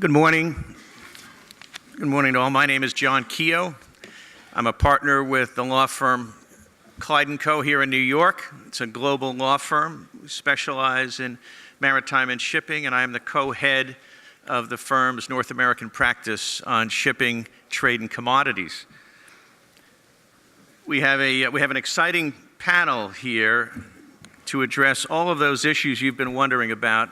Good morning. Good morning to all. My name is John Keough. I'm a partner with the law firm Clyde & Co. here in New York. It's a global law firm. We specialize in maritime and shipping, and I am the co-head of the firm's North American practice on shipping, trade, and commodities. We have an exciting panel here to address all of those issues you've been wondering about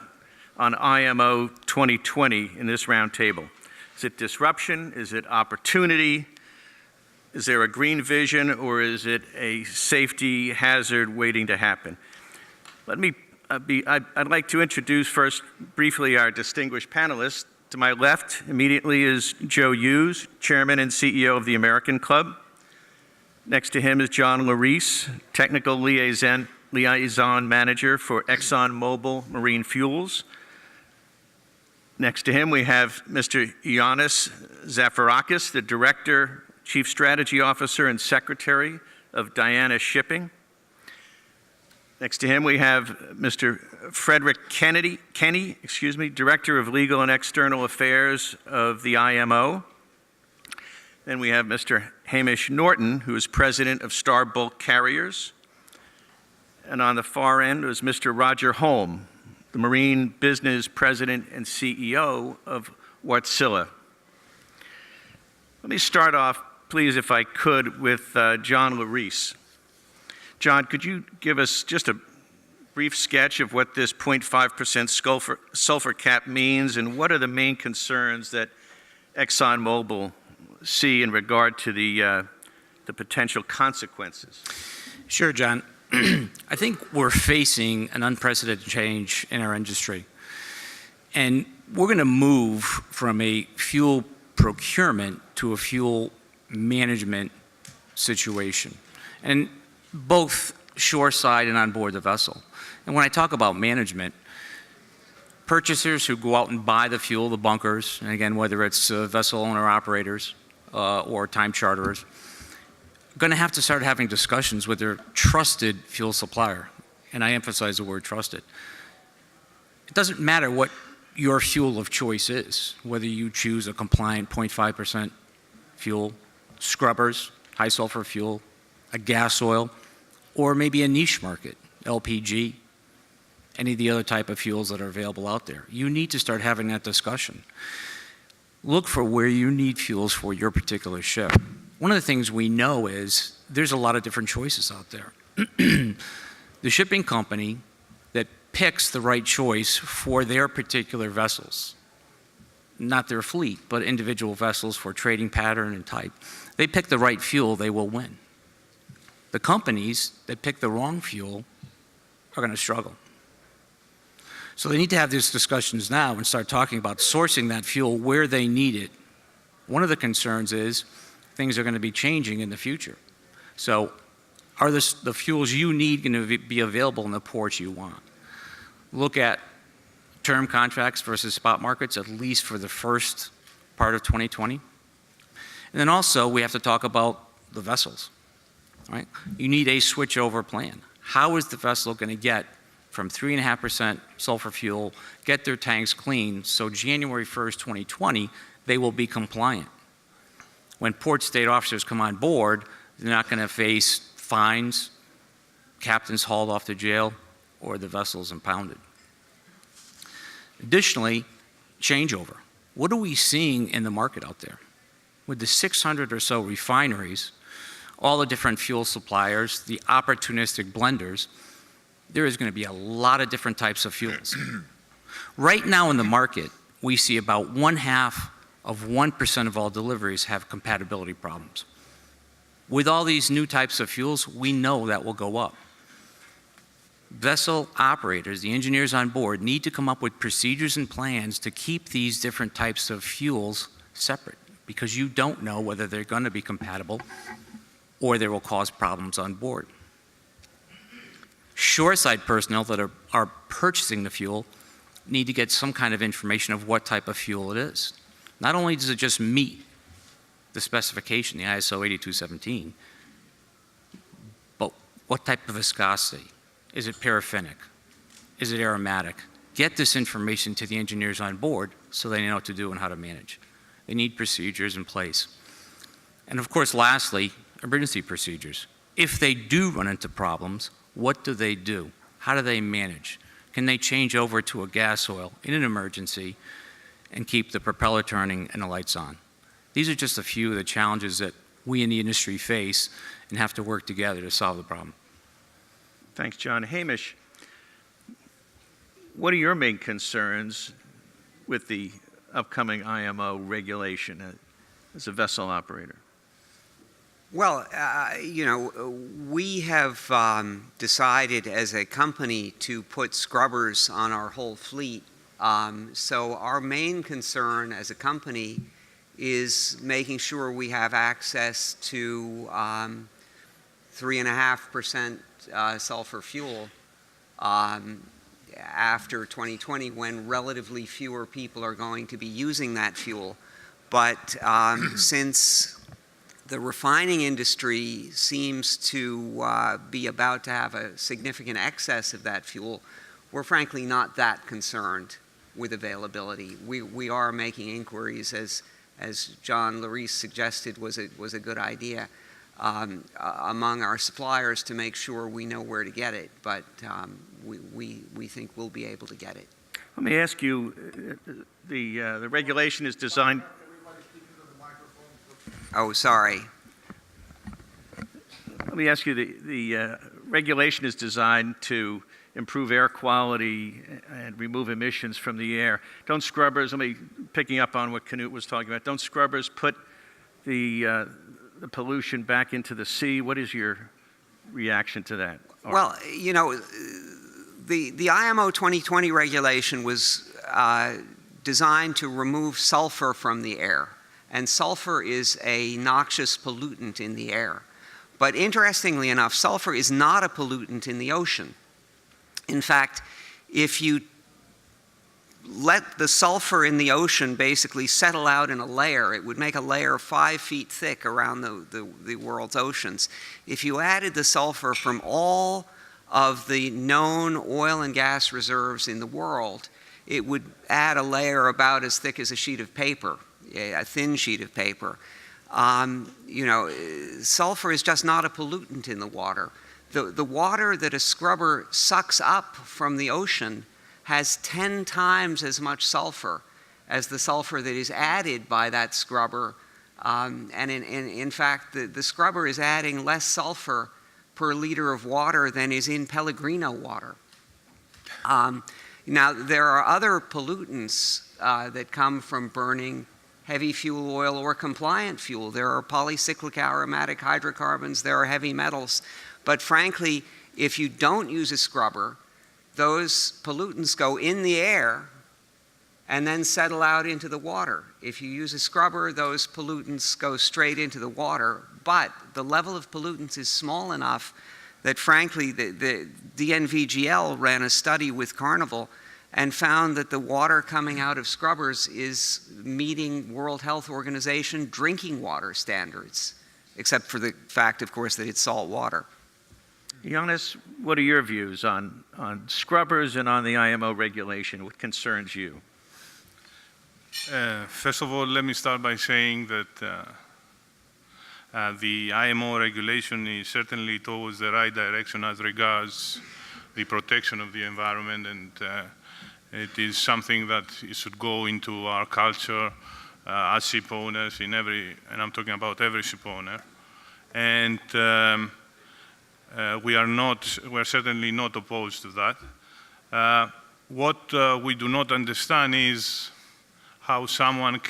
on IMO 2020 in this roundtable. Is it disruption? Is it opportunity? Is there a green vision, or is it a safety hazard waiting to happen? I'd like to introduce first briefly our distinguished panelists. To my left immediately is Joe Hughes, Chairman and CEO of the American Club. Next to him is John LaRese, Technical Liaison Manager for ExxonMobil Marine Fuels. Next to him we have Mr. Ioannis Zafirakis, the Director, Chief Strategy Officer, and Secretary of Diana Shipping. Next to him we have Mr. Frederick Kenney, Director of Legal and External Affairs of the IMO. Then we have Mr. Hamish Norton, who is President of Star Bulk Carriers. And on the far end was Mr. Roger Holm, the Marine Business President and CEO of Wartsila. Let me start off, please, if I could, with John LaRese. John, could you give us just a brief sketch of what this 0.5% sulfur cap means, and what are the main concerns that ExxonMobil see in regard to the potential consequences? Sure, John. I think we're facing an unprecedented change in our industry. And we're going to move from a fuel procurement to a fuel management situation, and both shoreside and on board the vessel. And when I talk about management, purchasers who go out and buy the fuel, the bunkers, and again, whether it's vessel owner operators or time charterers, going to have to start having discussions with their trusted fuel supplier. And I emphasize the word trusted. It doesn't matter what your fuel of choice is, whether you choose a compliant 0.5% fuel, scrubbers, high sulfur fuel, a gas oil, or maybe a niche market, LPG, any of the other type of fuels that are available out there. You need to start having that discussion. Look for where you need fuels for your particular ship. One of the things we know is there's a lot of different choices out there. The shipping company that picks the right choice for their particular vessels, not their fleet, but individual vessels for trading pattern and type, they pick the right fuel, they will win. The companies that pick the wrong fuel are going to struggle. So they need to have these discussions now and start talking about sourcing that fuel where they need it. One of the concerns is things are going to be changing in the future. So are the fuels you need going to be available in the ports you want? Look at term contracts versus spot markets, at least for the first part of 2020. And then also we have to talk about the vessels, right? You need a switchover plan. How is the vessel going to get from 3.5% sulfur fuel, get their tanks clean, so January 1st, 2020, they will be compliant? When port state officers come on board, they're not going to face fines, captains hauled off to jail, or the vessels impounded. Additionally, changeover. What are we seeing in the market out there? With the 600 or so refineries, all the different fuel suppliers, the opportunistic blenders, there is going to be a lot of different types of fuels. Right now in the market, we see about 1/2% of all deliveries have compatibility problems. With all these new types of fuels, we know that will go up. Vessel operators, the engineers on board, need to come up with procedures and plans to keep these different types of fuels separate, because you don't know whether they're going to be compatible or they will cause problems on board. Shoreside personnel that are purchasing the fuel need to get some kind of information of what type of fuel it is. Not only does it just meet the specification, the ISO 8217, but what type of viscosity? Is it paraffinic? Is it aromatic? get this information to the engineers on board so they know what to do and how to manage. They need procedures in place. And of course, lastly, emergency procedures. If they do run into problems, what do they do? How do they manage? Can they change over to a gas oil in an emergency and keep the propeller turning and the lights on? These are just a few of the challenges that we in the industry face and have to work together to solve the problem. Thanks, John. Hamish, what are your main concerns with the upcoming IMO regulation as a vessel operator? Well, we have decided as a company to put scrubbers on our whole fleet. So our main concern as a company is making sure we have access to 3.5% sulfur fuel after 2020, when relatively fewer people are going to be using that fuel. But since the refining industry seems to be about to have a significant excess of that fuel, we're frankly not that concerned with availability. We are making inquiries, as John LaRese suggested was a good idea, among our suppliers to make sure we know where to get it, but we think we'll be able to get it. Let me ask you, the regulation is designed... Oh, sorry. Let me ask you, the regulation is designed to improve air quality and remove emissions from the air. Don't scrubbers, picking up on what Keough was talking about, don't scrubbers put the pollution back into the sea? What is your reaction to that? Well, the IMO 2020 regulation was designed to remove sulfur from the air. And sulfur is a noxious pollutant in the air. But interestingly enough, sulfur is not a pollutant in the ocean. In fact, if you let the sulfur in the ocean basically settle out in a layer, it would make a layer 5 feet thick around the world's oceans. If you added the sulfur from all of the known oil and gas reserves in the world, it would add a layer about as thick as a sheet of paper. A thin sheet of paper. Sulfur is just not a pollutant in the water. The water that a scrubber sucks up from the ocean has 10 times as much sulfur as the sulfur that is added by that scrubber. And in fact, the scrubber is adding less sulfur per liter of water than is in Pellegrino water. Now, there are other pollutants that come from burning heavy fuel oil or compliant fuel. There are polycyclic aromatic hydrocarbons, there are heavy metals. But frankly, if you don't use a scrubber, those pollutants go in the air and then settle out into the water. If you use a scrubber, those pollutants go straight into the water. But the level of pollutants is small enough that frankly, the DNVGL ran a study with Carnival and found that the water coming out of scrubbers is meeting World Health Organization drinking water standards, except for the fact, of course, that it's salt water. Ioannis, what are your views on scrubbers and on the IMO regulation? What concerns you? First of all, let me start by saying that the IMO regulation is certainly towards the right direction as regards the protection of the environment, and it is something that should go into our culture as ship owners and I'm talking about every ship owner. And we're certainly not opposed to that. What we do not understand is how someone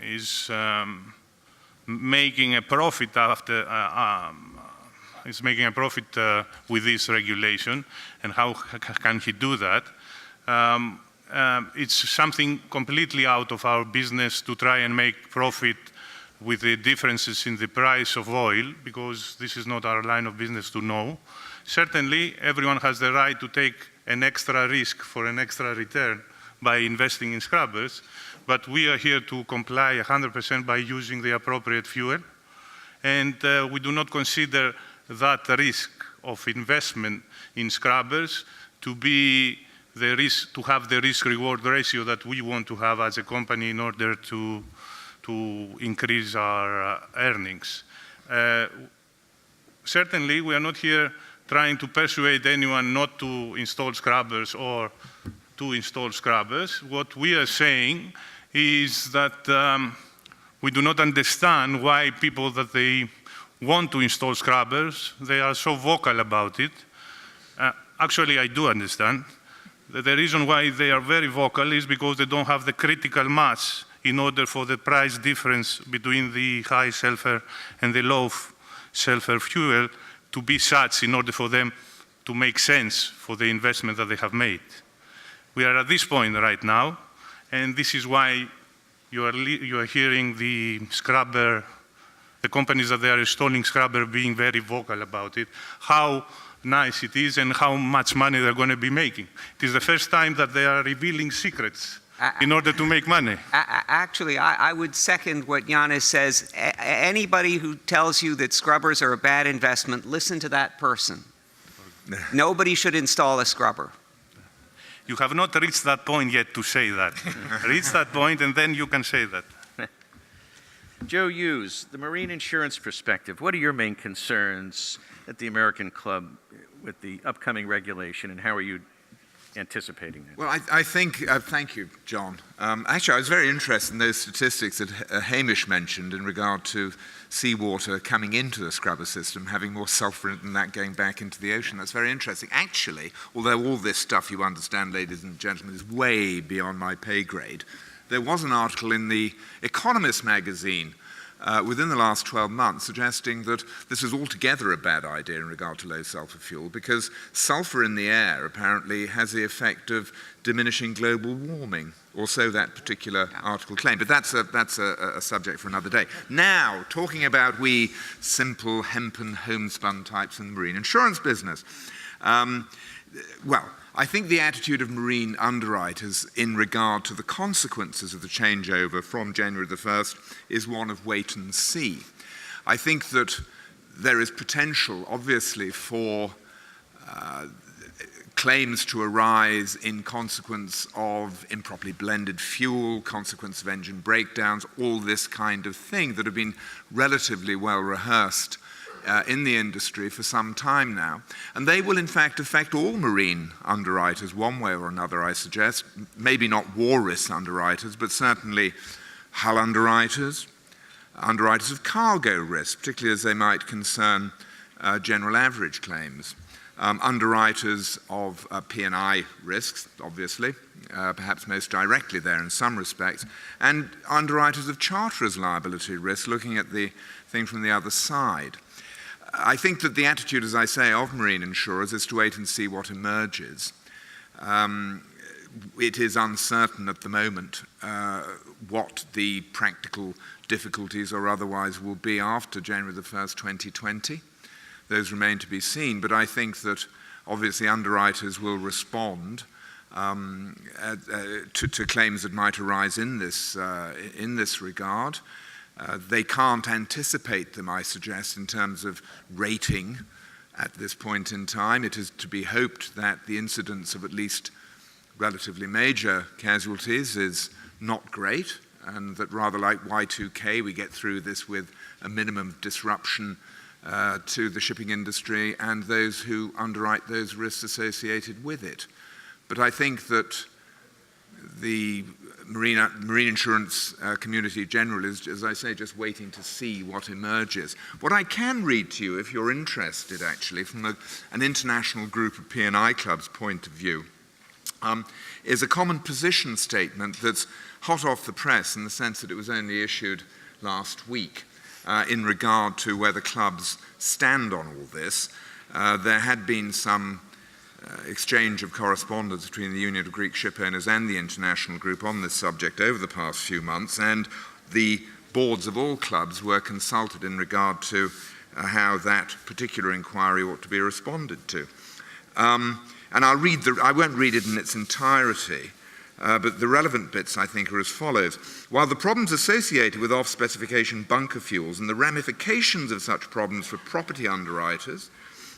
is making a profit with this regulation, and how can he do that? It's something completely out of our business to try and make profit with the differences in the price of oil, because this is not our line of business to know. Certainly, everyone has the right to take an extra risk for an extra return by investing in scrubbers, but we are here to comply 100% by using the appropriate fuel, and we do not consider that risk of investment in scrubbers to be to have the risk-reward ratio that we want to have as a company in order to increase our earnings. Certainly, we are not here trying to persuade anyone not to install scrubbers or to install scrubbers. What we are saying is that we do not understand why people that they want to install scrubbers, they are so vocal about it. Actually, I do understand. The reason why they are very vocal is because they don't have the critical mass in order for the price difference between the high sulfur and the low sulfur fuel to be such in order for them to make sense for the investment that they have made. We are at this point right now, and this is why you are hearing the companies that they are installing scrubber being very vocal about it, how nice it is and how much money they're going to be making. It is the first time that they are revealing secrets in order to make money. Actually, I would second what Ioannis says. Anybody who tells you that scrubbers are a bad investment, listen to that person. Nobody should install a scrubber. You have not reached that point yet to say that. Reach that point and then you can say that. Joe Hughes, the marine insurance perspective, what are your main concerns at the American Club with the upcoming regulation, and how are you anticipating that? Well, I think, thank you, John. Actually, I was very interested in those statistics that Hamish mentioned in regard to seawater coming into the scrubber system, having more sulfur in it than that going back into the ocean. That's very interesting. Actually, although all this stuff, you understand, ladies and gentlemen, is way beyond my pay grade, there was an article in the Economist magazine within the last 12 months suggesting that this is altogether a bad idea in regard to low sulfur fuel, because sulfur in the air apparently has the effect of diminishing global warming, or so that particular article claimed. But that's a subject for another day. Now, talking about we simple hempen homespun types in the marine insurance business. Well, I think the attitude of marine underwriters in regard to the consequences of the changeover from January the 1st is one of wait and see. I think that there is potential, obviously, for claims to arise in consequence of improperly blended fuel, consequence of engine breakdowns, all this kind of thing that have been relatively well rehearsed in the industry for some time now. And they will in fact affect all marine underwriters one way or another, I suggest. Maybe not war risk underwriters, but certainly hull underwriters, underwriters of cargo risk, particularly as they might concern general average claims. Underwriters of P&I risks, obviously, perhaps most directly there in some respects, and underwriters of charterers liability risk, looking at the thing from the other side. I think that the attitude, as I say, of marine insurers is to wait and see what emerges. It is uncertain at the moment what the practical difficulties or otherwise will be after January the 1st, 2020. Those remain to be seen, but I think that obviously underwriters will respond to claims that might arise in this regard. They can't anticipate them, I suggest, in terms of rating at this point in time. It is to be hoped that the incidence of at least relatively major casualties is not great, and that rather like Y2K, we get through this with a minimum disruption to the shipping industry and those who underwrite those risks associated with it. But I think that the marine insurance community in general is, as I say, just waiting to see what emerges. What I can read to you, if you're interested, actually, from an international group of P&I clubs' point of view, is a common position statement that's hot off the press in the sense that it was only issued last week in regard to where the clubs stand on all this. There had been some exchange of correspondence between the Union of Greek Shipowners and the international group on this subject over the past few months, and the boards of all clubs were consulted in regard to how that particular inquiry ought to be responded to. And I won't read it in its entirety, but the relevant bits, I think, are as follows. While the problems associated with off-specification bunker fuels and the ramifications of such problems for property underwriters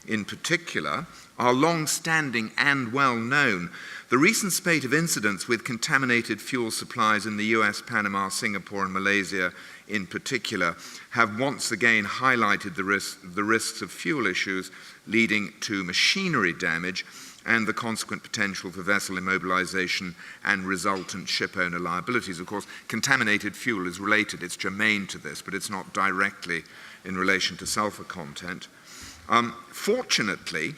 in particular are long-standing and well-known. The recent spate of incidents with contaminated fuel supplies in the US, Panama, Singapore, and Malaysia in particular have once again highlighted the risks of fuel issues leading to machinery damage and the consequent potential for vessel immobilization and resultant ship owner liabilities. Of course, contaminated fuel is related, it's germane to this, but it's not directly in relation to sulfur content. Fortunately,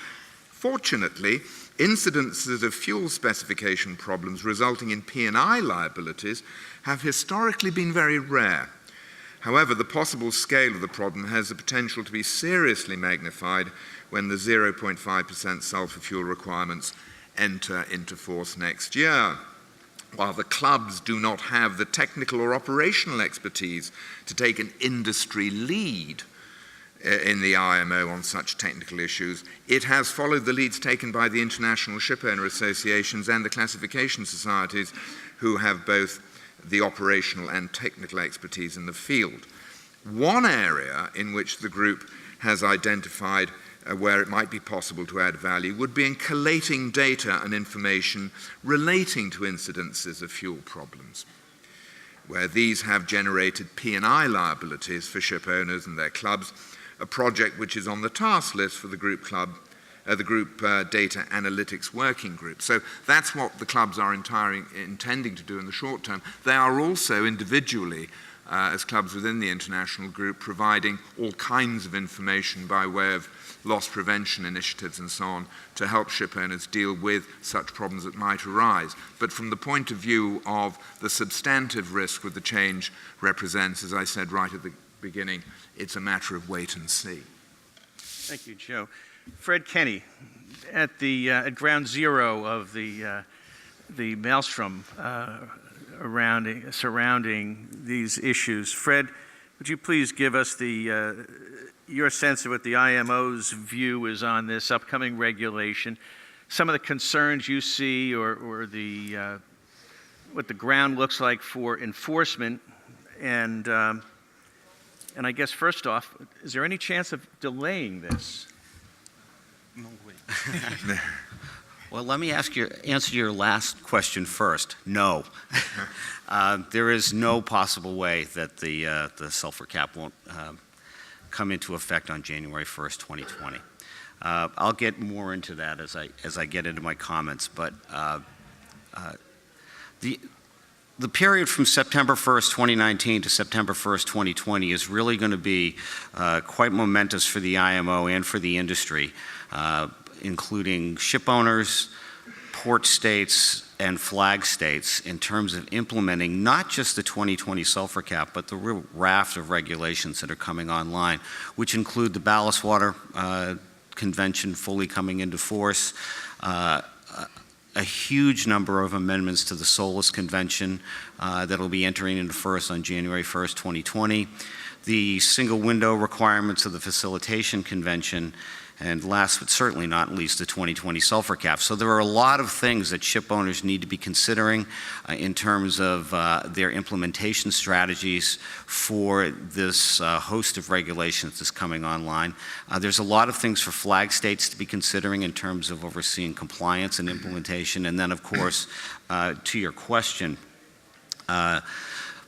incidences of fuel specification problems resulting in P&I liabilities have historically been very rare. However, the possible scale of the problem has the potential to be seriously magnified when the 0.5% sulfur fuel requirements enter into force next year. While the clubs do not have the technical or operational expertise to take an industry lead in the IMO on such technical issues, it has followed the leads taken by the international shipowner associations and the classification societies, who have both the operational and technical expertise in the field. One area in which the group has identified where it might be possible to add value would be in collating data and information relating to incidences of fuel problems, where these have generated P&I liabilities for ship owners and their clubs, a project which is on the task list for the group Data Analytics Working Group. So that's what the clubs are intending to do in the short term. They are also individually, as clubs within the international group, providing all kinds of information by way of loss prevention initiatives and so on to help ship owners deal with such problems that might arise. But from the point of view of the substantive risk that the change represents, as I said right at the beginning, it's a matter of wait and see. Thank you, Joe. Fred Kenney, at ground zero of the maelstrom surrounding these issues. Fred, would you please give us your sense of what the IMO's view is on this upcoming regulation, some of the concerns you see, or what the ground looks like for enforcement, and I guess first off, is there any chance of delaying this? No way. Well, let me answer your last question first. No. There is no possible way that the sulfur cap won't come into effect on January 1st, 2020. I'll get more into that as I get into my comments, but the period from September 1st, 2019 to September 1st, 2020 is really going to be quite momentous for the IMO and for the industry, including ship owners, port states, and flag states in terms of implementing not just the 2020 sulfur cap, but the real raft of regulations that are coming online, which include the Ballast Water Convention fully coming into force, a huge number of amendments to the SOLAS Convention that will be entering into force on January 1st, 2020, the single window requirements of the Facilitation Convention, and last but certainly not least, the 2020 sulfur cap. So there are a lot of things that ship owners need to be considering in terms of their implementation strategies for this host of regulations that's coming online. There's a lot of things for flag states to be considering in terms of overseeing compliance and implementation. And then, of course, to your question,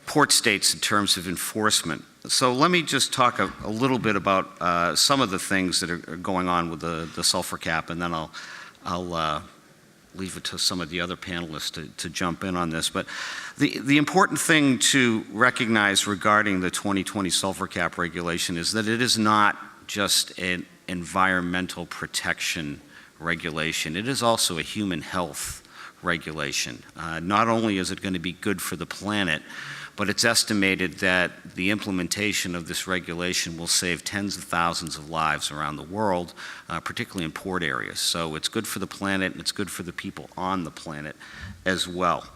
port states in terms of enforcement. So let me just talk a little bit about some of the things that are going on with the sulfur cap, and then I'll leave it to some of the other panelists to jump in on this. But the important thing to recognize regarding the 2020 sulfur cap regulation is that it is not just an environmental protection regulation. It is also a human health regulation. Not only is it going to be good for the planet, but it's estimated that the implementation of this regulation will save tens of thousands of lives around the world, particularly in port areas. So it's good for the planet, and it's good for the people on the planet as well.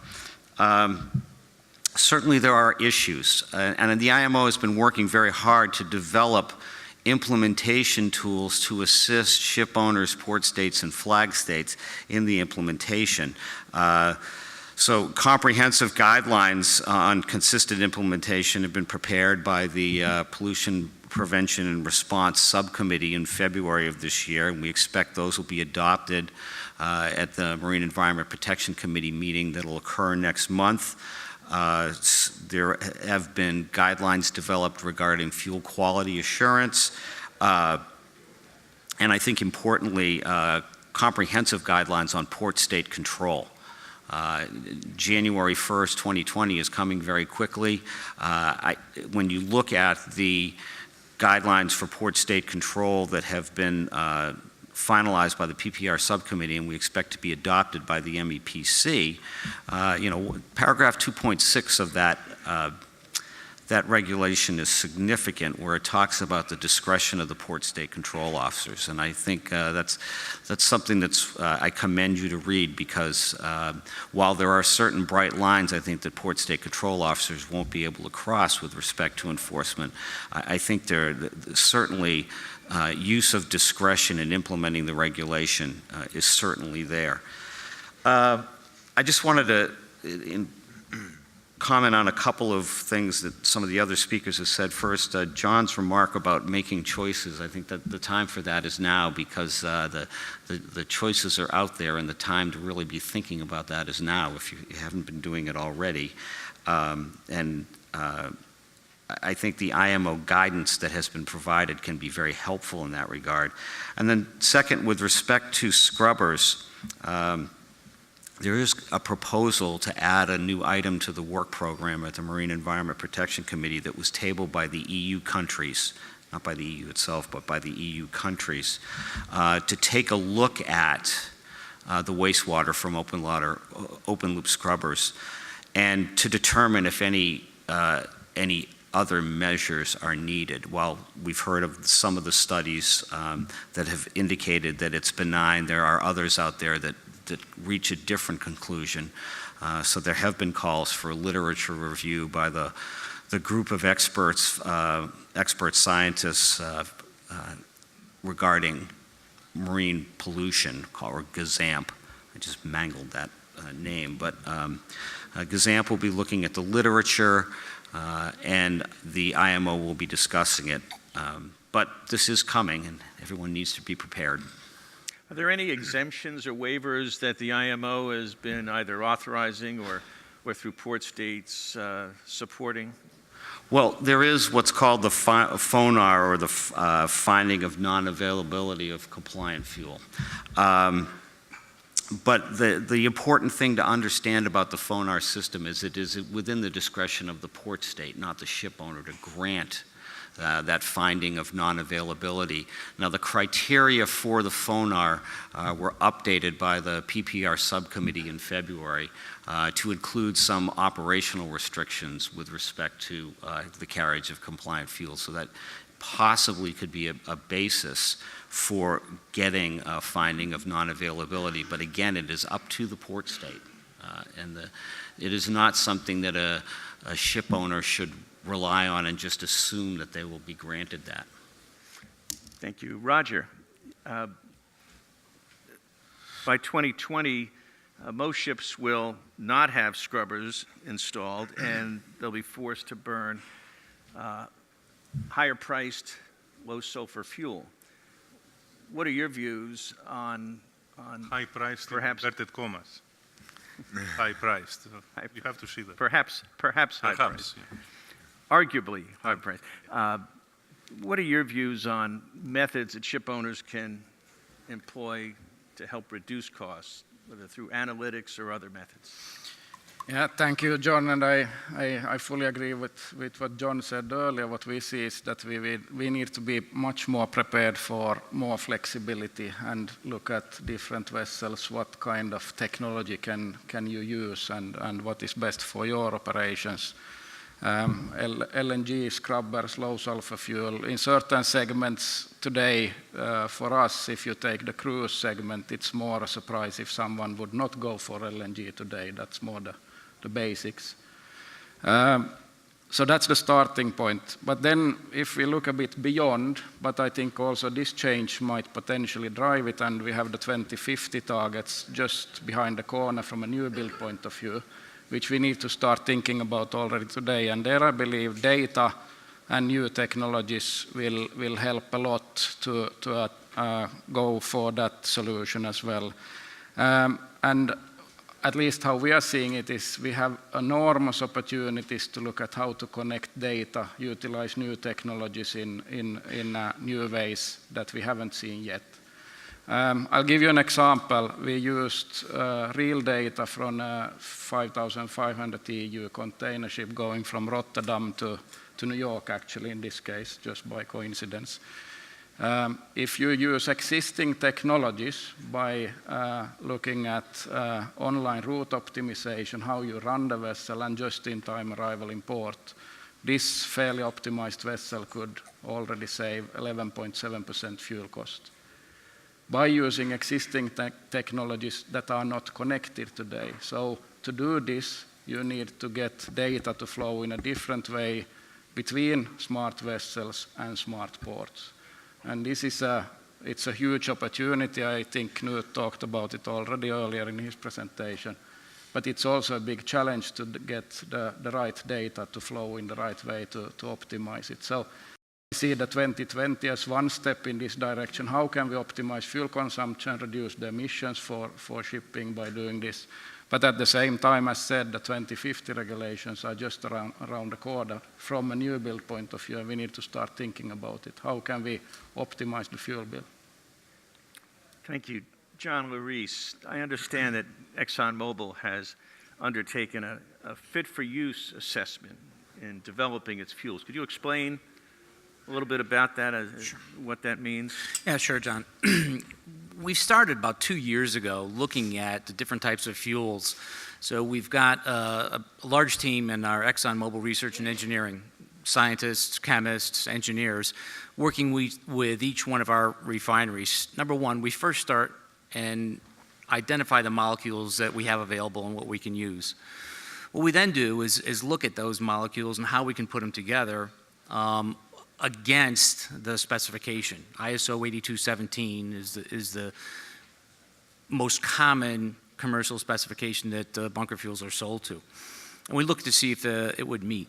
Certainly there are issues, and the IMO has been working very hard to develop implementation tools to assist ship owners, port states, and flag states in the implementation. So comprehensive guidelines on consistent implementation have been prepared by the Pollution Prevention and Response Subcommittee in February of this year, and we expect those will be adopted at the Marine Environment Protection Committee meeting that will occur next month. There have been guidelines developed regarding fuel quality assurance, and I think importantly, comprehensive guidelines on port state control. January 1st, 2020 is coming very quickly. When you look at the guidelines for port state control that have been finalized by the PPR subcommittee and we expect to be adopted by the MEPC, paragraph 2.6 of that regulation is significant, where it talks about the discretion of the port state control officers. And I think that's something that's I commend you to read, because while there are certain bright lines I think that port state control officers won't be able to cross with respect to enforcement, I think there certainly use of discretion in implementing the regulation is certainly there. I just wanted to comment on a couple of things that some of the other speakers have said. First, John's remark about making choices. I think that the time for that is now, because the choices are out there, and the time to really be thinking about that is now, if you haven't been doing it already. I think the IMO guidance that has been provided can be very helpful in that regard. And then second, with respect to scrubbers, there is a proposal to add a new item to the work program at the Marine Environment Protection Committee that was tabled by the EU countries, not by the EU itself, but by the EU countries, to take a look at the wastewater from open loop scrubbers, and to determine if any other measures are needed. While we've heard of some of the studies that have indicated that it's benign, there are others out there that reach a different conclusion. So there have been calls for literature review by the group of experts, expert scientists regarding marine pollution, or GAZAMP. I just mangled that name, but GAZAMP will be looking at the literature, and the IMO will be discussing it. But this is coming, and everyone needs to be prepared. Are there any exemptions or waivers that the IMO has been either authorizing or through port states supporting? Well, there is what's called the FONAR, or the finding of non-availability of compliant fuel. But the important thing to understand about the FONAR system is it is within the discretion of the port state, not the ship owner, to grant that finding of non-availability. Now, the criteria for the FONAR were updated by the PPR subcommittee in February to include some operational restrictions with respect to the carriage of compliant fuel, so that possibly could be a basis for getting a finding of non-availability. But again, it is up to the port state, and it is not something that a ship owner should rely on and just assume that they will be granted that. Thank you. Roger, by 2020, most ships will not have scrubbers installed, and they'll be forced to burn higher priced, low sulfur fuel. What are your views on high priced, perhaps inverted commas? High priced. You have to see that. Perhaps high priced. Yeah. Arguably high priced. What are your views on methods that ship owners can employ to help reduce costs, whether through analytics or other methods? Yeah, thank you, John, and I fully agree with what John said earlier. What we see is that we need to be much more prepared for more flexibility and look at different vessels, what kind of technology can you use, and what is best for your operations. LNG, scrubbers, low sulfur fuel. In certain segments today, for us, if you take the cruise segment, it's more a surprise if someone would not go for LNG today. That's more the basics. So that's the starting point. But then if we look a bit beyond, but I think also this change might potentially drive it, and we have the 2050 targets just behind the corner from a new build point of view, which we need to start thinking about already today. And there I believe data and new technologies will help a lot to go for that solution as well. And at least how we are seeing it is we have enormous opportunities to look at how to connect data, utilize new technologies in new ways that we haven't seen yet. I'll give you an example. We used real data from a 5,500 TEU container ship going from Rotterdam to New York, actually, in this case, just by coincidence. If you use existing technologies by looking at online route optimization, how you run the vessel, and just-in-time arrival in port, this fairly optimized vessel could already save 11.7% fuel cost. By using existing technologies that are not connected today. So to do this, you need to get data to flow in a different way between smart vessels and smart ports. And this is it's a huge opportunity. I think Knut talked about it already earlier in his presentation. But it's also a big challenge to get the right data to flow in the right way to optimize it. So I see the 2020 as one step in this direction. How can we optimize fuel consumption, reduce the emissions for shipping by doing this? But at the same time, as said, the 2050 regulations are just around the corner. From a new build point of view, we need to start thinking about it. How can we optimize the fuel bill? Thank you. John LaRese, I understand that ExxonMobil has undertaken a fit-for-use assessment in developing its fuels. Could you explain a little bit about that, Sure. what that means? Yeah, sure, John. We started about 2 years ago looking at the different types of fuels. So we've got a large team in our ExxonMobil research and engineering, scientists, chemists, engineers, working with each one of our refineries. Number one, we first start and identify the molecules that we have available and what we can use. What we then do is look at those molecules and how we can put them together against the specification. ISO 8217 is the most common commercial specification that bunker fuels are sold to. And we look to see if it would meet.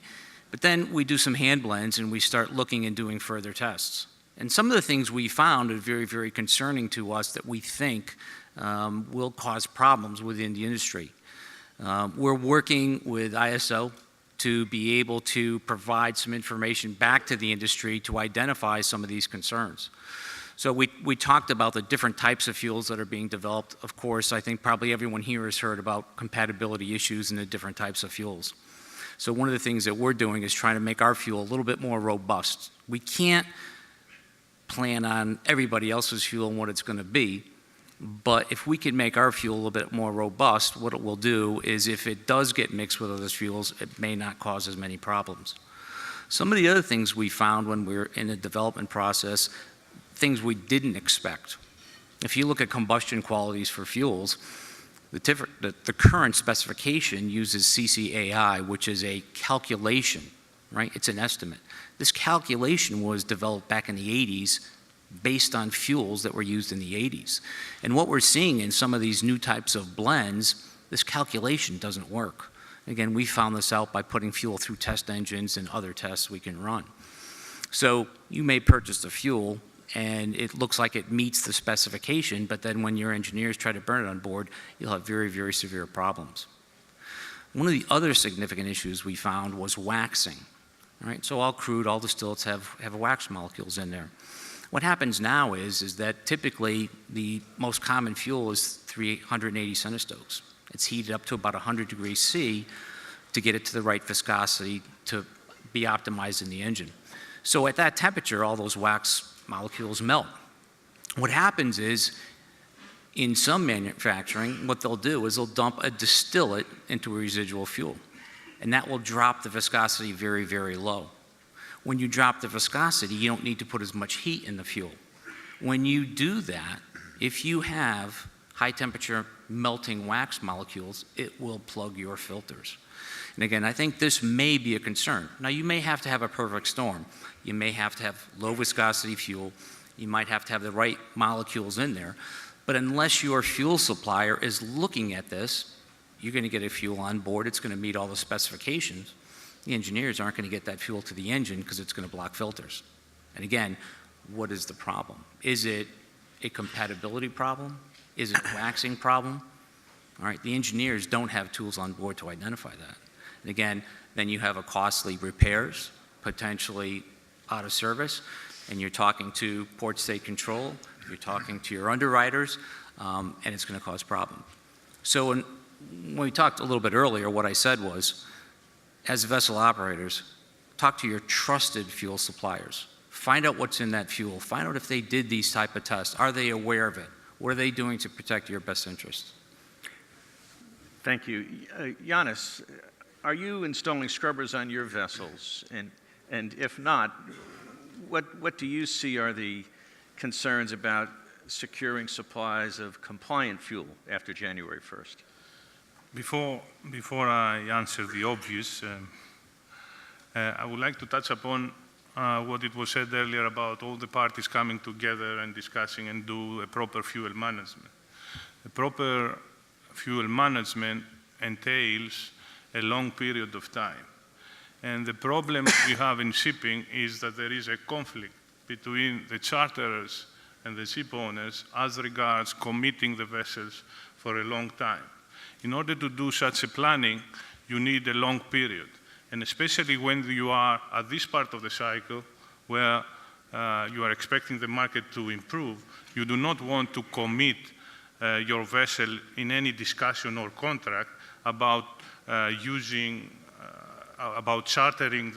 But then we do some hand blends and we start looking and doing further tests. And some of the things we found are very, very concerning to us that we think will cause problems within the industry. We're working with ISO to be able to provide some information back to the industry to identify some of these concerns. So we talked about the different types of fuels that are being developed. Of course, I think probably everyone here has heard about compatibility issues in the different types of fuels. So one of the things that we're doing is trying to make our fuel a little bit more robust. We can't plan on everybody else's fuel and what it's going to be. But if we can make our fuel a little bit more robust, what it will do is if it does get mixed with other fuels, it may not cause as many problems. Some of the other things we found when we were in the development process, things we didn't expect. If you look at combustion qualities for fuels, the current specification uses CCAI, which is a calculation, right? It's an estimate. This calculation was developed back in the 80s based on fuels that were used in the 80s. And what we're seeing in some of these new types of blends, this calculation doesn't work. Again, we found this out by putting fuel through test engines and other tests we can run. So you may purchase the fuel and it looks like it meets the specification, but then when your engineers try to burn it on board, you'll have very, very severe problems. One of the other significant issues we found was waxing, right? So all crude, all distillates have wax molecules in there. What happens now is that typically the most common fuel is 380 centistokes. It's heated up to about 100 degrees C to get it to the right viscosity to be optimized in the engine. So at that temperature, all those wax molecules melt. What happens is, in some manufacturing, what they'll do is they'll dump a distillate into a residual fuel, and that will drop the viscosity very, very low. When you drop the viscosity, you don't need to put as much heat in the fuel. When you do that, if you have high temperature melting wax molecules, it will plug your filters. And again, I think this may be a concern. Now, you may have to have a perfect storm. You may have to have low viscosity fuel. You might have to have the right molecules in there. But unless your fuel supplier is looking at this, you're going to get a fuel on board. It's going to meet all the specifications. the engineers aren't going to get that fuel to the engine because it's going to block filters. And again, what is the problem? Is it a compatibility problem? Is it a waxing problem? All right, the engineers don't have tools on board to identify that. And again, then you have a costly repairs, potentially out of service, and you're talking to port state control, you're talking to your underwriters, and it's going to cause problems. So when we talked a little bit earlier, what I said was, as vessel operators, talk to your trusted fuel suppliers. Find out what's in that fuel. Find out if they did these type of tests. Are they aware of it? What are they doing to protect your best interests? Thank you. Ioannis, are you installing scrubbers on your vessels? And if not, what do you see are the concerns about securing supplies of compliant fuel after January 1st? Before I answer the obvious, I would like to touch upon what it was said earlier about all the parties coming together and discussing and do a proper fuel management. The proper fuel management entails a long period of time. And the problem we have in shipping is that there is a conflict between the charterers and the ship owners as regards committing the vessels for a long time. In order to do such a planning, you need a long period. And especially when you are at this part of the cycle where you are expecting the market to improve, you do not want to commit your vessel in any discussion or contract about about chartering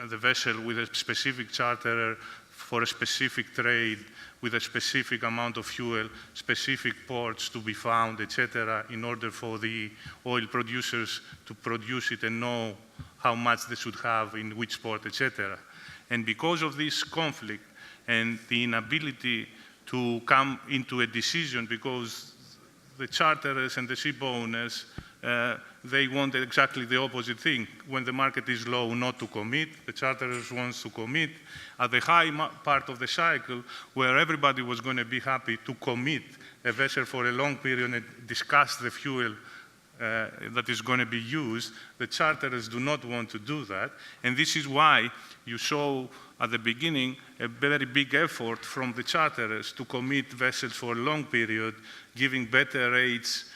the vessel with a specific charterer for a specific trade, with a specific amount of fuel, specific ports to be found, etc., in order for the oil producers to produce it and know how much they should have in which port, etc. And because of this conflict and the inability to come into a decision, because the charterers and the ship owners, they want exactly the opposite thing. When the market is low, not to commit. The charterers want to commit. At the high part of the cycle, where everybody was going to be happy to commit a vessel for a long period and discuss the fuel that is going to be used, the charterers do not want to do that. And this is why you saw at the beginning a very big effort from the charterers to commit vessels for a long period, giving better rates,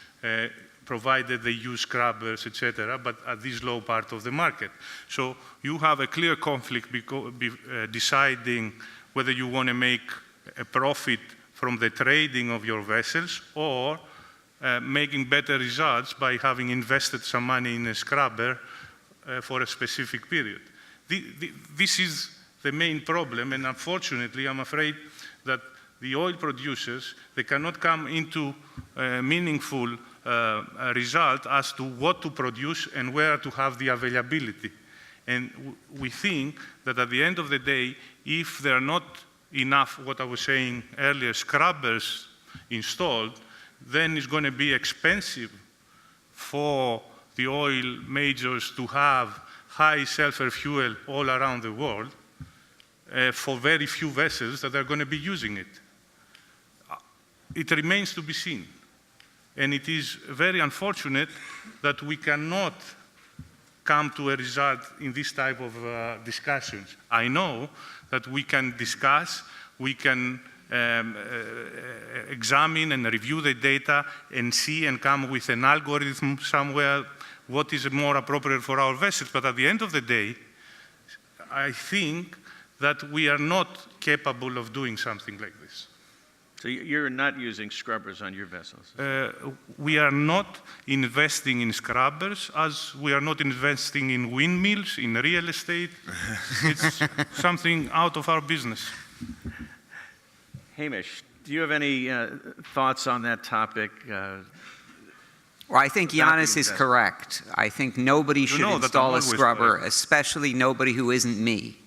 provided they use scrubbers, etc., but at this low part of the market. So you have a clear conflict deciding whether you want to make a profit from the trading of your vessels or making better results by having invested some money in a scrubber for a specific period. This is the main problem, and unfortunately, I'm afraid that the oil producers, they cannot come into a meaningful result as to what to produce and where to have the availability. And we think that at the end of the day, if there are not enough, what I was saying earlier, scrubbers installed, then it's going to be expensive for the oil majors to have high sulfur fuel all around the world for very few vessels that are going to be using it. It remains to be seen. And it is very unfortunate that we cannot come to a result in this type of discussions. I know that we can discuss, we can examine and review the data and see and come with an algorithm somewhere what is more appropriate for our vessels. But at the end of the day, I think that we are not capable of doing something like this. So you're not using scrubbers on your vessels? We are not investing in scrubbers, as we are not investing in windmills, in real estate. It's something out of our business. Hamish, do you have any thoughts on that topic? Well, I think Ioannis is correct. I think nobody should install a scrubber, especially nobody who isn't me.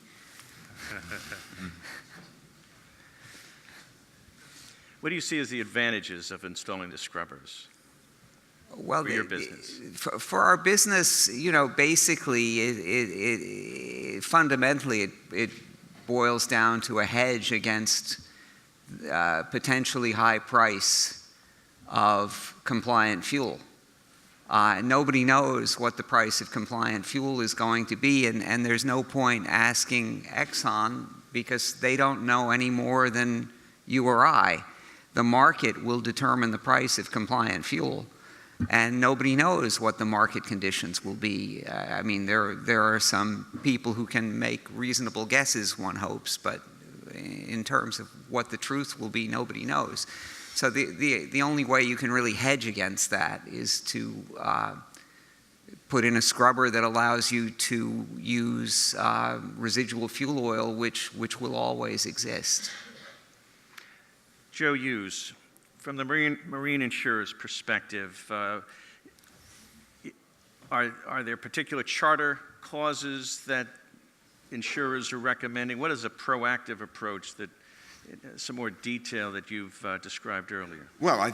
What do you see as the advantages of installing the scrubbers for your business? For our business, you know, basically, fundamentally, it boils down to a hedge against potentially high price of compliant fuel. Nobody knows what the price of compliant fuel is going to be, and there's no point asking Exxon because they don't know any more than you or I. The market will determine the price of compliant fuel, and nobody knows what the market conditions will be. I mean, there are some people who can make reasonable guesses, one hopes, but in terms of what the truth will be, nobody knows. So the only way you can really hedge against that is to put in a scrubber that allows you to use residual fuel oil, which will always exist. Joe Hughes, from the marine insurer's perspective, are there particular charter clauses that insurers are recommending? What is a proactive approach that some more detail that you've described earlier? Well,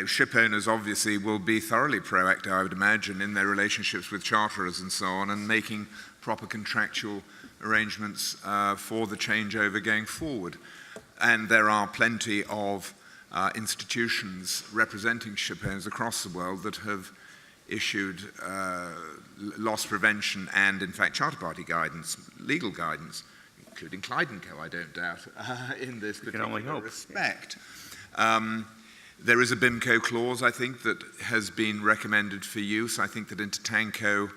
ship owners obviously will be thoroughly proactive, I would imagine, in their relationships with charterers and so on, and making proper contractual arrangements for the changeover going forward. And there are plenty of institutions representing ship owners across the world that have issued loss prevention and, in fact, charter party guidance, legal guidance, including Clyde and Co, I don't doubt, in this particular respect. There is a BIMCO clause, I think, that has been recommended for use. I think that Intertanko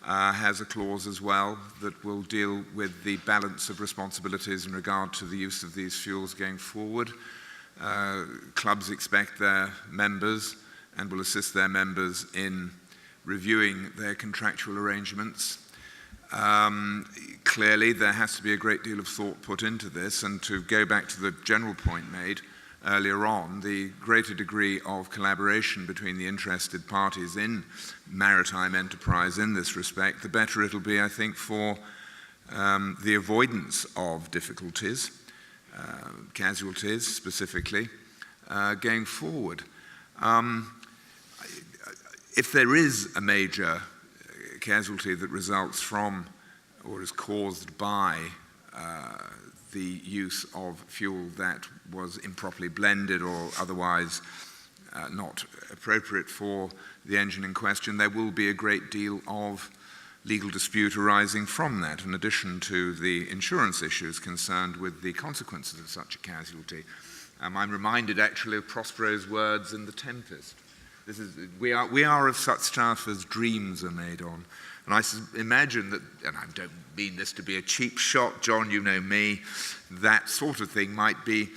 has a clause as well that will deal with the balance of responsibilities in regard to the use of these fuels going forward. Clubs expect their members and will assist their members in reviewing their contractual arrangements. Clearly, there has to be a great deal of thought put into this, and to go back to the general point made earlier on, the greater degree of collaboration between the interested parties in maritime enterprise in this respect, the better it'll be, I think, for the avoidance of difficulties, casualties specifically, going forward. If there is a major casualty that results from or is caused by the use of fuel that was improperly blended or otherwise not appropriate for the engine in question, there will be a great deal of legal dispute arising from that, in addition to the insurance issues concerned with the consequences of such a casualty. I'm reminded actually of Prospero's words in The Tempest. We are of such stuff as dreams are made on. And I imagine that, and I don't mean this to be a cheap shot, John, you know me, that sort of thing might be,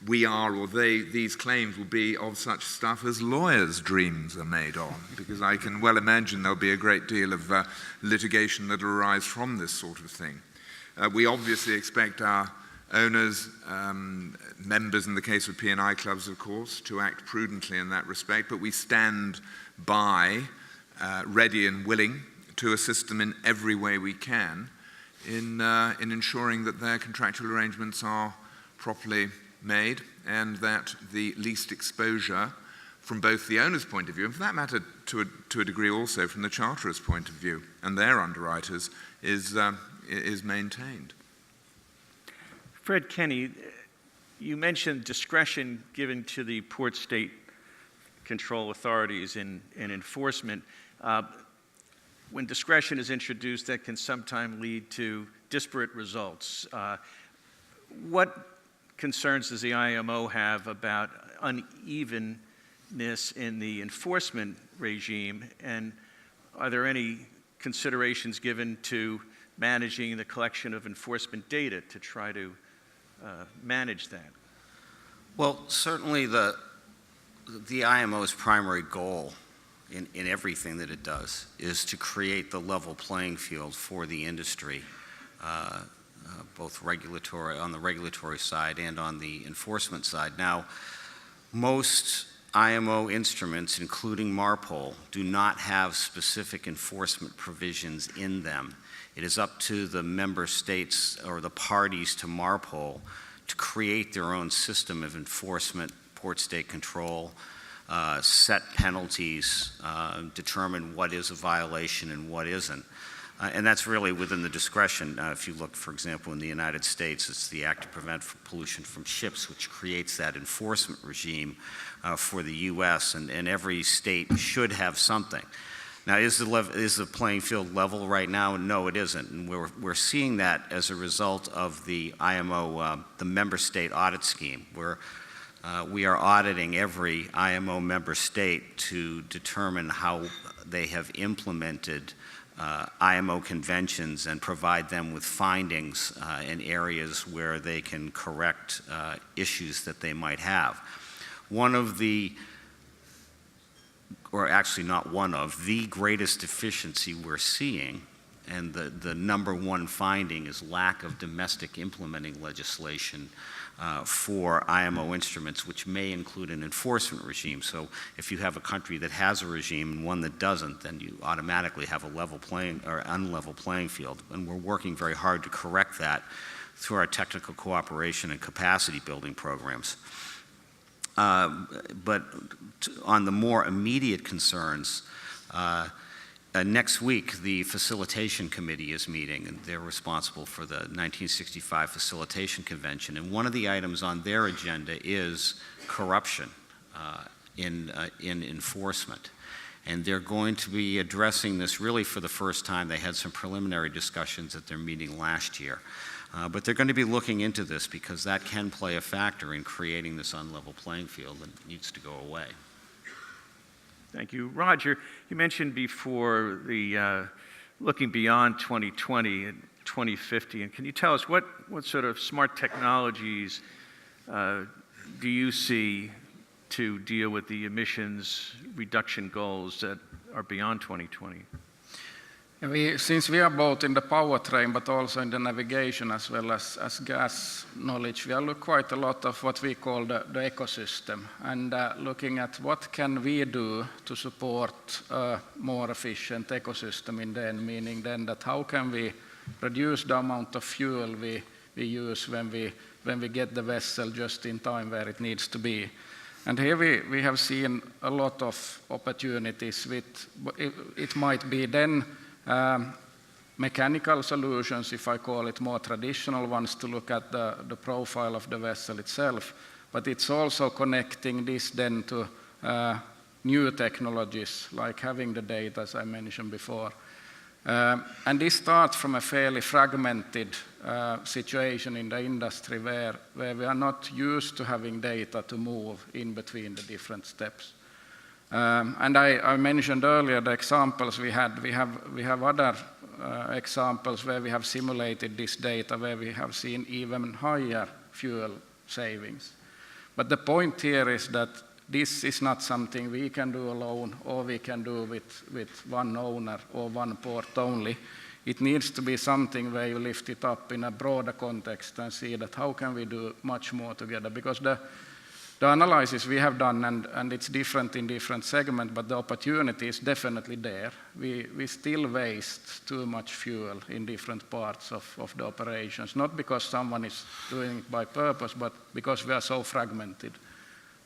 we are or they, these claims will be of such stuff as lawyers' dreams are made on, because I can well imagine there'll be a great deal of litigation that will arise from this sort of thing. We obviously expect our owners, members in the case of P&I clubs, of course, to act prudently in that respect, but we stand by, ready and willing to assist them in every way we can in ensuring that their contractual arrangements are properly made and that the least exposure from both the owner's point of view and, for that matter, to a degree also from the charterer's point of view and their underwriters is maintained. Fred Kenney, you mentioned discretion given to the port state control authorities in enforcement. When discretion is introduced, that can sometimes lead to disparate results. What concerns does the IMO have about unevenness in the enforcement regime, and are there any considerations given to managing the collection of enforcement data to try to manage that? Well, certainly the IMO's primary goal in everything that it does is to create the level playing field for the industry, both on the regulatory side and on the enforcement side. Now, most IMO instruments, including MARPOL, do not have specific enforcement provisions in them. It is up to the member states or the parties to MARPOL to create their own system of enforcement, port state control, set penalties, determine what is a violation and what isn't. And that's really within the discretion. If you look, for example, in the United States, it's the Act to Prevent Pollution from Ships, which creates that enforcement regime for the U.S., and every state should have something. Now, is the playing field level right now? No, it isn't. And we're seeing that as a result of the IMO, the member state audit scheme, where we are auditing every IMO member state to determine how they have implemented IMO conventions and provide them with findings in areas where they can correct issues that they might have. One of the, or actually not one of, the greatest deficiency we're seeing, and the number one finding, is lack of domestic implementing legislation for IMO instruments, which may include an enforcement regime. So if you have a country that has a regime and one that doesn't, then you automatically have a level playing or unlevel playing field. And we're working very hard to correct that through our technical cooperation and capacity building programs. But on the more immediate concerns, next week, the Facilitation Committee is meeting, and they're responsible for the 1965 Facilitation Convention. And one of the items on their agenda is corruption in enforcement. And they're going to be addressing this really for the first time. They had some preliminary discussions at their meeting last year. But they're going to be looking into this because that can play a factor in creating this unlevel playing field that needs to go away. Thank you. Roger, you mentioned before the looking beyond 2020 and 2050, and can you tell us what sort of smart technologies do you see to deal with the emissions reduction goals that are beyond 2020? Since we are both in the powertrain but also in the navigation as well as gas knowledge, we are looking quite a lot of what we call the ecosystem, and looking at what can we do to support a more efficient ecosystem in the end, meaning then that how can we reduce the amount of fuel we use when we get the vessel just in time where it needs to be. And here we have seen a lot of opportunities with, it might be then mechanical solutions, if I call it, more traditional ones to look at the profile of the vessel itself, but it's also connecting this then to new technologies, like having the data, as I mentioned before. And this starts from a fairly fragmented situation in the industry where we are not used to having data to move in between the different steps. And I mentioned earlier the examples we had. We have other examples where we have simulated this data, where we have seen even higher fuel savings. But the point here is that this is not something we can do alone, or we can do with one owner or one port only. It needs to be something where you lift it up in a broader context and see that how can we do much more together, because the analysis we have done, and it's different in different segments, but the opportunity is definitely there. We still waste too much fuel in different parts of the operations, not because someone is doing it by purpose, but because we are so fragmented.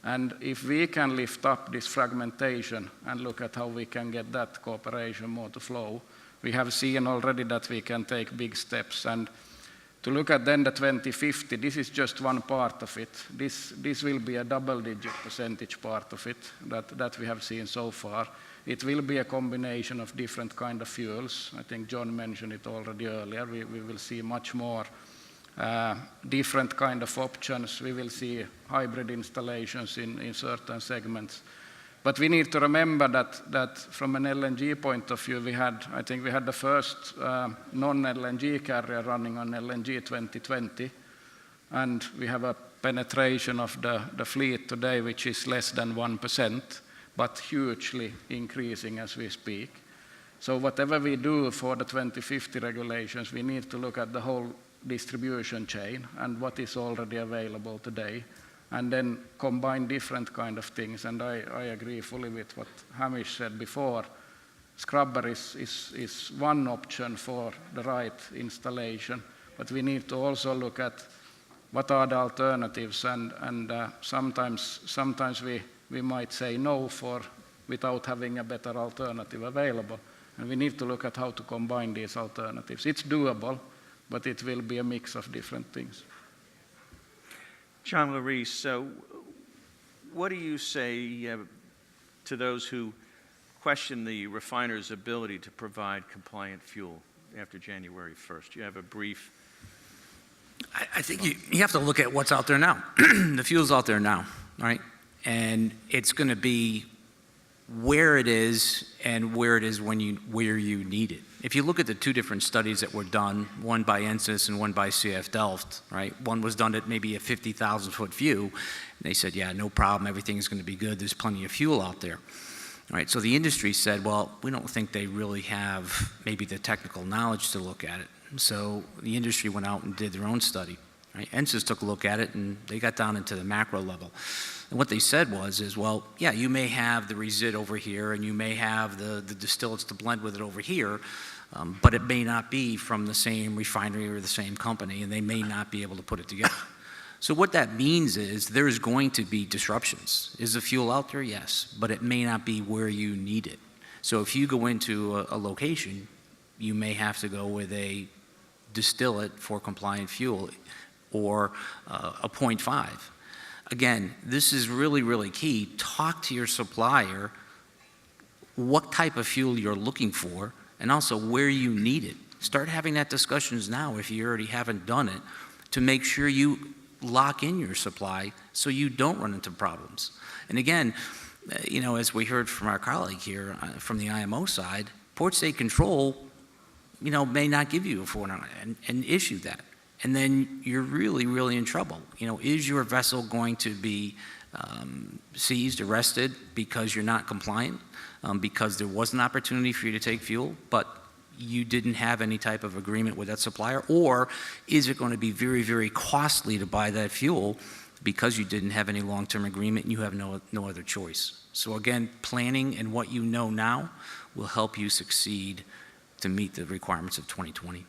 And if we can lift up this fragmentation and look at how we can get that cooperation more to flow, we have seen already that we can take big steps. And to look at then the 2050, this is just one part of it. This will be a double-digit percentage part of it that we have seen so far. It will be a combination of different kind of fuels. I think John mentioned it already earlier. We will see much more different kind of options. We will see hybrid installations in certain segments. But we need to remember that from an LNG point of view, I think we had the first non-LNG carrier running on LNG 2020, and we have a penetration of the fleet today which is less than 1%, but hugely increasing as we speak. So whatever we do for the 2050 regulations, we need to look at the whole distribution chain and what is already available today, and then combine different kind of things. And I agree fully with what Hamish said before. Scrubber is one option for the right installation, but we need to also look at what are the alternatives, and sometimes we might say no without having a better alternative available. And we need to look at how to combine these alternatives. It's doable, but it will be a mix of different things. John LaRese, so what do you say to those who question the refiner's ability to provide compliant fuel after January 1st? You have a brief. I think you have to look at what's out there now. The fuel's out there now, right? And it's going to be where it is and where it is where you need it. If you look at the two different studies that were done, one by ENSYS and one by CF Delft, right? One was done at maybe a 50,000-foot view, and they said, yeah, no problem, everything's going to be good, there's plenty of fuel out there. All right, so the industry said, well, we don't think they really have maybe the technical knowledge to look at it. So the industry went out and did their own study. Right? ENSYS took a look at it, and they got down into the macro level. And what they said was, well, yeah, you may have the resid over here, and you may have the distillates to blend with it over here, but it may not be from the same refinery or the same company, and they may not be able to put it together. So what that means is there's going to be disruptions. Is the fuel out there? Yes, but it may not be where you need it. So if you go into a location, you may have to go with a distillate for compliant fuel or a 0.5. Again, this is really, really key. Talk to your supplier what type of fuel you're looking for and also where you need it. Start having that discussions now if you already haven't done it to make sure you lock in your supply so you don't run into problems. And again, you know, as we heard from our colleague here from the IMO side, port state control, you know, may not give you a 499 and issue that. And then you're really, really in trouble. You know, is your vessel going to be seized, arrested because you're not compliant, because there was an opportunity for you to take fuel, but you didn't have any type of agreement with that supplier? Or is it going to be very, very costly to buy that fuel because you didn't have any long-term agreement and you have no other choice? So again, planning and what you know now will help you succeed to meet the requirements of 2020.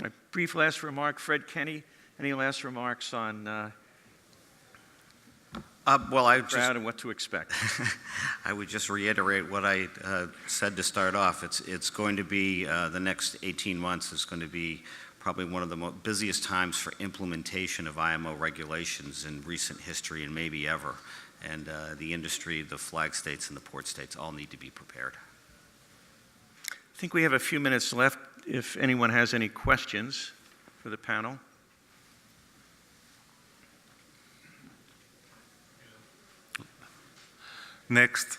A brief last remark, Fred Kenney. Any last remarks on Well, I just, crowd and what to expect? I would just reiterate what I said to start off. It's going to be the next 18 months is going to be probably one of the busiest times for implementation of IMO regulations in recent history and maybe ever. And the industry, the flag states, and the port states all need to be prepared. I think we have a few minutes left if anyone has any questions for the panel. Next.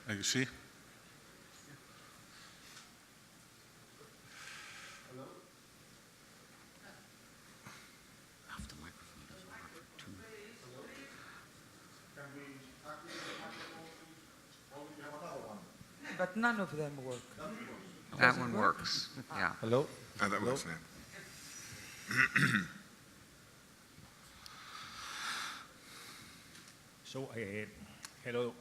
You see? But none of them work. That one works. Yeah. Oh, Hello? that works now. So, hello.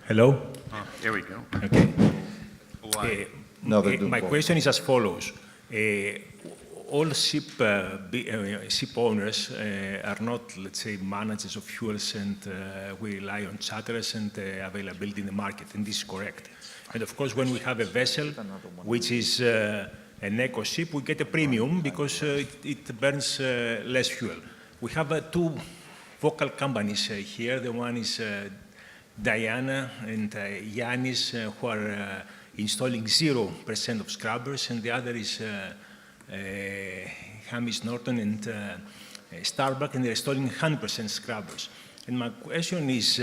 Hello? Oh, there we go. Okay. No, My question is as follows. All ship owners are not, let's say, managers of fuels, and we rely on charters and availability in the market, and this is correct. And of course, when we have a vessel which is an eco ship, we get a premium because it burns less fuel. We have two vocal companies here. The one is Diana and Ioannis, who are installing 0% of scrubbers, and the other is Hamish, Norton, and Starbuck, and they're installing 100% scrubbers. And my question is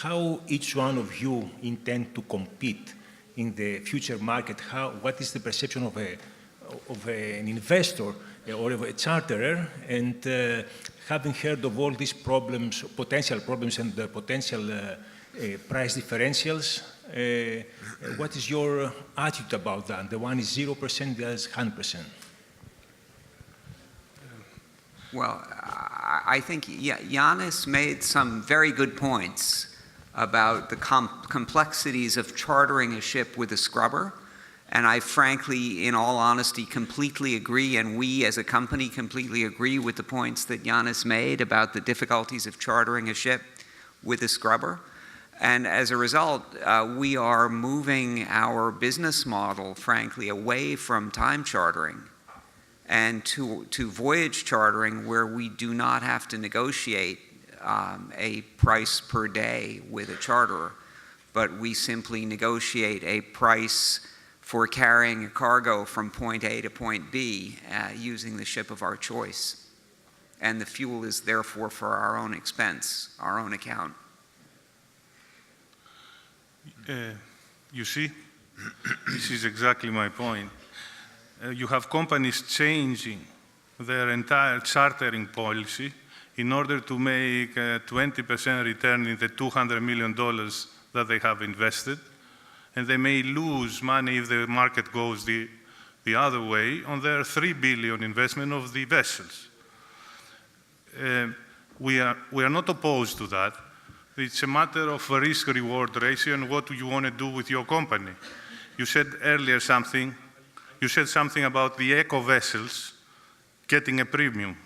how each one of you intend to compete in the future market. What is the perception of an investor or of a charterer, and having heard of all these problems, potential problems, and the potential price differentials, what is your attitude about that? The one is 0%, the other is 100%. Well, I think Ioannis made some very good points about the complexities of chartering a ship with a scrubber. And I frankly, in all honesty, completely agree, and we as a company completely agree with the points that Ioannis made about the difficulties of chartering a ship with a scrubber. And as a result, we are moving our business model, frankly, away from time chartering and to voyage chartering where we do not have to negotiate a price per day with a charterer, but we simply negotiate a price for carrying a cargo from point A to point B using the ship of our choice. And the fuel is therefore for our own expense, our own account. You see, this is exactly my point. You have companies changing their entire chartering policy in order to make a 20% return in the $200 million that they have invested. And they may lose money if the market goes the other way on their $3 billion investment of the vessels. We are not opposed to that. It's a matter of risk-reward ratio and what you want to do with your company. You said earlier something. You said something about the eco vessels getting a premium.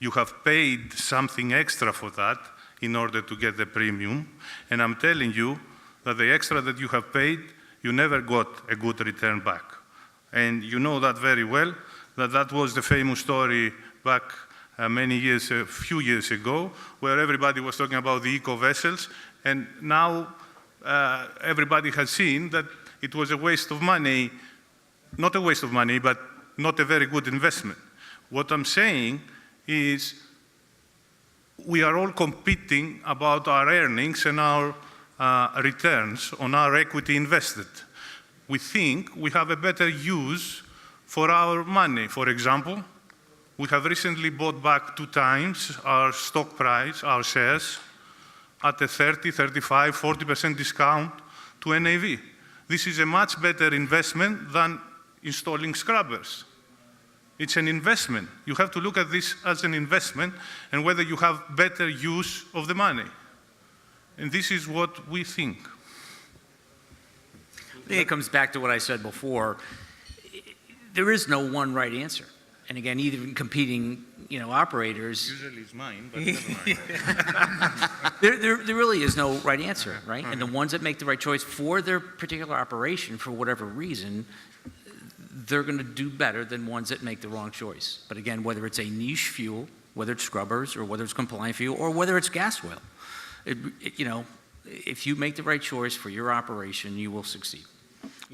You have paid something extra for that in order to get the premium. And I'm telling you that the extra that you have paid, you never got a good return back. And you know that very well, that was the famous story back a few years ago, where everybody was talking about the eco vessels, and now everybody has seen that it was a waste of money, not a waste of money, but not a very good investment. What I'm saying is we are all competing about our earnings and our returns on our equity invested. We think we have a better use for our money. For example, we have recently bought back 2 times our stock price, our shares, at a 30, 35, 40% discount to NAV. This is a much better investment than installing scrubbers. It's an investment. You have to look at this as an investment and whether you have better use of the money. And this is what we think. I think it comes back to what I said before. There is no one right answer. And again, even competing, operators. Usually it's mine, but never mind. There really is no right answer, right? And the ones that make the right choice for their particular operation, for whatever reason, they're going to do better than ones that make the wrong choice. But again, whether it's a niche fuel, whether it's scrubbers, or whether it's compliant fuel, or whether it's gas oil, if you make the right choice for your operation, you will succeed.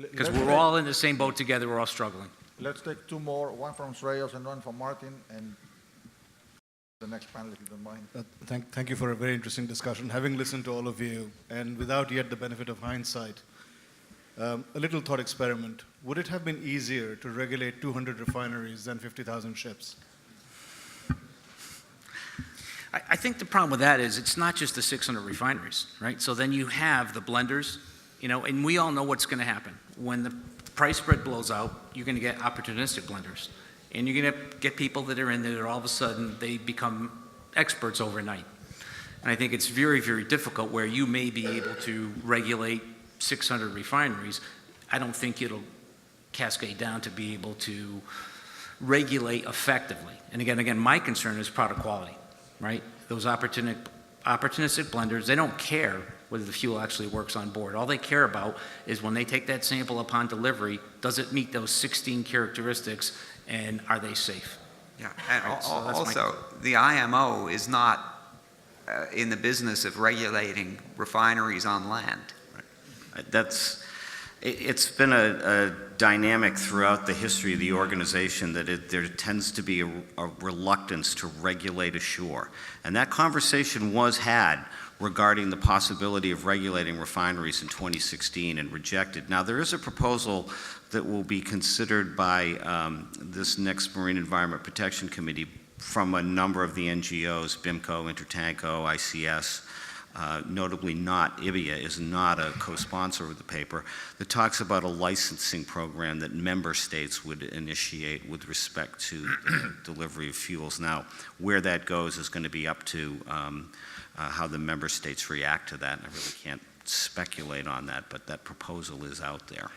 Because we're all in the same boat together, we're all struggling. Let's take 2 more, one from Shreyas and one from Martin, and the next panel, if you don't mind. Thank you for a very interesting discussion. Having listened to all of you, and without yet the benefit of hindsight, a little thought experiment. Would it have been easier to regulate 200 refineries than 50,000 ships? I think the problem with that is it's not just the 600 refineries, right? So then you have the blenders, and we all know what's going to happen. When the price spread blows out, you're going to get opportunistic blenders. And you're going to get people that are in there, all of a sudden, they become experts overnight. And I think it's very, very difficult where you may be able to regulate 600 refineries. I don't think it'll cascade down to be able to regulate effectively. And again, my concern is product quality, right? Those opportunistic blenders, they don't care whether the fuel actually works on board. All they care about is when they take that sample upon delivery, does it meet those 16 characteristics, and are they safe? Yeah, and Right, so also, the IMO is not in the business of regulating refineries on land. It's been a dynamic throughout the history of the organization that there tends to be a reluctance to regulate ashore. And that conversation was had regarding the possibility of regulating refineries in 2016 and rejected. Now, there is a proposal that will be considered by this next Marine Environment Protection Committee from a number of the NGOs, BIMCO, Intertanko, ICS, notably not, IBIA is not a co-sponsor of the paper, that talks about a licensing program that member states would initiate with respect to the delivery of fuels. Now, where that goes is going to be up to how the member states react to that, and I really can't speculate on that, but that proposal is out there.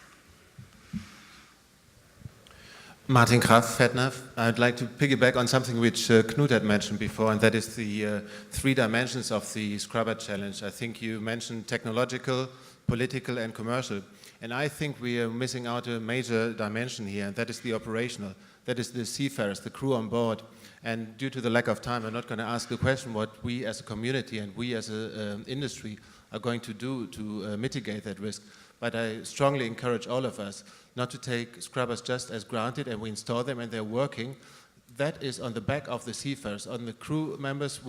Martin Graf, FedNav. I'd like to piggyback on something which Knut had mentioned before, and that is the 3 dimensions of the scrubber challenge. I think you mentioned technological, political, and commercial. And I think we are missing out a major dimension here, and that is the operational. that is the seafarers, the crew on board. And due to the lack of time, I'm not going to ask the question what we as a community and we as an industry are going to do to mitigate that risk. But I strongly encourage all of us not to take scrubbers just as granted, and we install them and they're working. That is on the back of the seafarers, on the crew members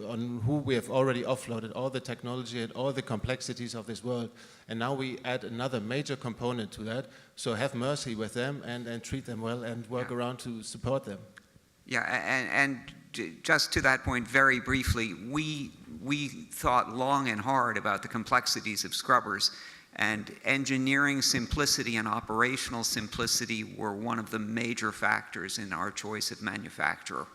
on who we have already offloaded all the technology and all the complexities of this world. And now we add another major component to that. So have mercy with them and treat them well and work around to support them. Yeah, and just to that point, very briefly, we thought long and hard about the complexities of scrubbers, and engineering simplicity and operational simplicity were one of the major factors in our choice of manufacturer.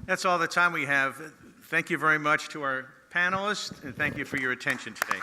That's all the time we have. Thank you very much to our panelists, and thank you for your attention today.